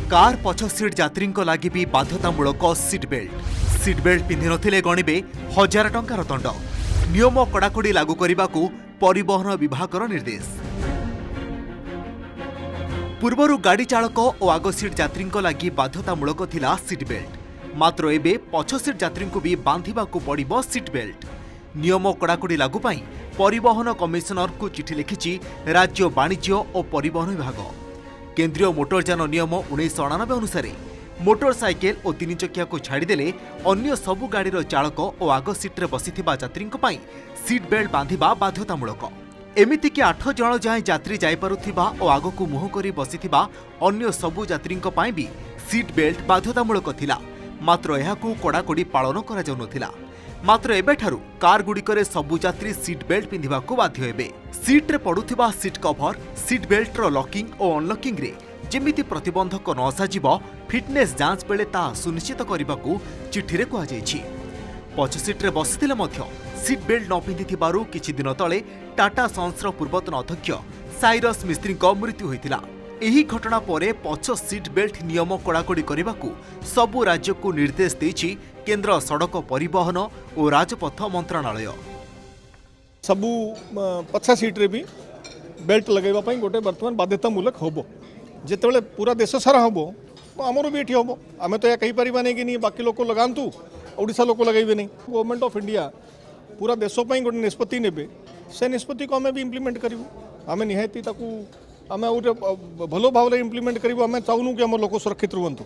Car पछ seat यात्री लगी भी बाध्यतामूलक सीट बेल्ट पिंधि नथिले गणिबे 1000 टंकार दंड। नियम कड़ाकड़ी लागू करने को परिवहन विभाग निर्देश। पूर्वर गाड़ी चालक और आग सीट यात्री लगी बाध्यतामूलक थिला सीट बेल्ट, मात्र एबे पछ सीट यात्री को भी बांधिबाकू पड़िबो सीट बेल्ट। नियम कड़ाकड़ी लागू पाई परिवहन कमिशनर को चिठी लिखिछि राज्य वाणिज्य और परिवहन विभाग। केंद्रीय मोटरयान नियम 1998 अनुसार मोटरसाइकेल और 3 चकिया को छाड़देले अन्य सबु गाड़ीर चालक और आग सीट्रे बसिथिबा यात्री सीट बेल्ट बांधिबा बाध्यतामूलक। एमितिक 8 जन जाए यात्री जाइपारुथिबा और आग को मुह करी बसिथिबा अन्य सबु यात्री भी सीट बेल्ट बाध्यतामूलक थिला, मात्र एहाकू कड़ाकड़ी पालन करा जाउ नथिला। मात्र एबेठारू कार गुड़िकरे सबु यात्री सीट बेल्ट पिंधिबाकू बाध्य हेबे। सीट्रे पड़ुथिबा सीट कभर, सीट बेल्टर लॉकिंग और अनलॉकिंग रे जेमिति प्रतिबंधक न साजिब फिटनेस जांच बेले ता सुनिश्चित करने चिठी कहा जायछि। पछ सीट्रे बसिथिले मध्य सीट बेल्ट न पिंधिथिबारु किछि दिन तले टाटा सन्सर पूर्वतन अध्यक्ष साइरस मिस्त्री मृत्यु होइतिला। एही घटना परे पछ सीट बेल्ट नियम कड़ाकड़ी करने को सबु राज्य को निर्देश देछि केंद्र सड़क परिवहन और राजपथ मंत्रालय। सबु पछा सीट रे भी बेल्ट लगेबा पई गोटे वर्तमान बाध्यतामूलक होबो। जेतेबेले पूरा देश सारा होबो हमरो भी एठी होबो। आमे तो या कहि परिबा नै कि नहीं बाकी लोक लगांतु ओडिसा लोक लगेबे नै। गवर्नमेंट ऑफ इंडिया पूरा देश पई गोटे निष्पत्ति नेबे, से निष्पत्ति को आमे भी इंप्लीमेंट करिवो। आमे निहायती ताकू आमे भलो भाव इंप्लीमेंट करिवो। आमे चाहूनु कि हमर लोक सुरक्षित रहंतु।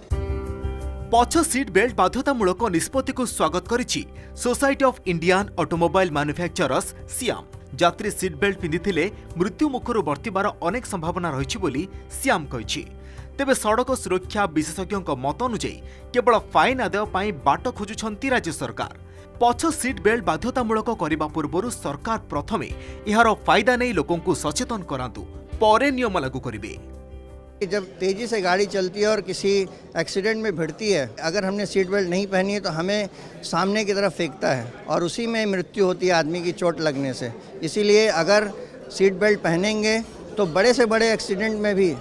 पछ सीट बेल्ट बाध्यतामूलक निष्पत्ति को स्वागत करिछि society of Indian automobile manufacturers SIAM. यात्री सीट बेल्ट पिंधिथिले मृत्यु मुखरु बर्तिबार अनेक संभावना रहिछि बोली सियाम कहिछि। तेबे सड़क सुरक्षा विशेषज्ञों मत अनुଯାयी केवल फाइन आदाय पाई बाट खोजुछंती राज्य सरकार। पछ सीट बेल्ट बाध्यतामूलक करबा पूर्व सरकार प्रथमे एहार फायदा नहीं लोकों को सचेतन करांतु, परे नियम लागू करिवे। जब तेज़ी से गाड़ी चलती है और किसी एक्सीडेंट में भिड़ती है, अगर हमने सीट बेल्ट नहीं पहनी है तो हमें सामने की तरफ फेंकता है और उसी में मृत्यु होती है आदमी की चोट लगने से। इसीलिए अगर सीट बेल्ट पहनेंगे तो बड़े से बड़े एक्सीडेंट में भी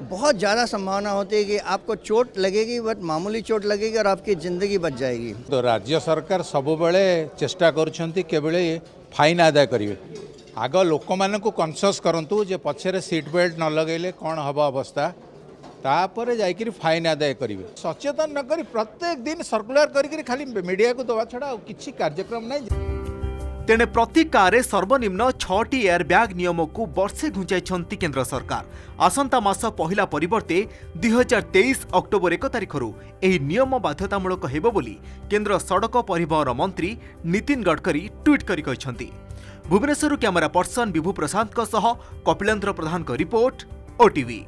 बहुत ज़्यादा संभावना होती है कि आपको चोट लगेगी, बट मामूली चोट लगेगी और आपकी ज़िंदगी बच जाएगी। तो राज्य सरकार सबुबले चेष्टा करुछंती केवल फाइन आदाय करिवे। आग लोक मान को कनसियस करंतु जे पछरे सीट बेल्ट न लगेले कौन हबा अवस्था, तापर जाइकरी फाइन आदाय करिवे। सचेतन न करी प्रत्येक दिन सर्कुलर करी खाली मीडिया को दवा छड़ा किछि कार्यक्रम नहीं। तेणे प्रति कारे सर्वनिम्न 6टी एयरबैग नियम को वर्षे घुंचाई केंद्र सरकार। आसंता मास पहिला परिवर्ते 2023 अक्टोबर 1 तारिखरू एही नियम बाध्यतामूलक हेबो बोली केंद्र सड़क परिवहन मंत्री नितिन गडकरी ट्वीट करी कहिसंती। भुवनेश्वर कैमरा पर्सन विभू प्रशांत सह कपिलेन्द्र प्रधान रिपोर्ट, ओटीवी।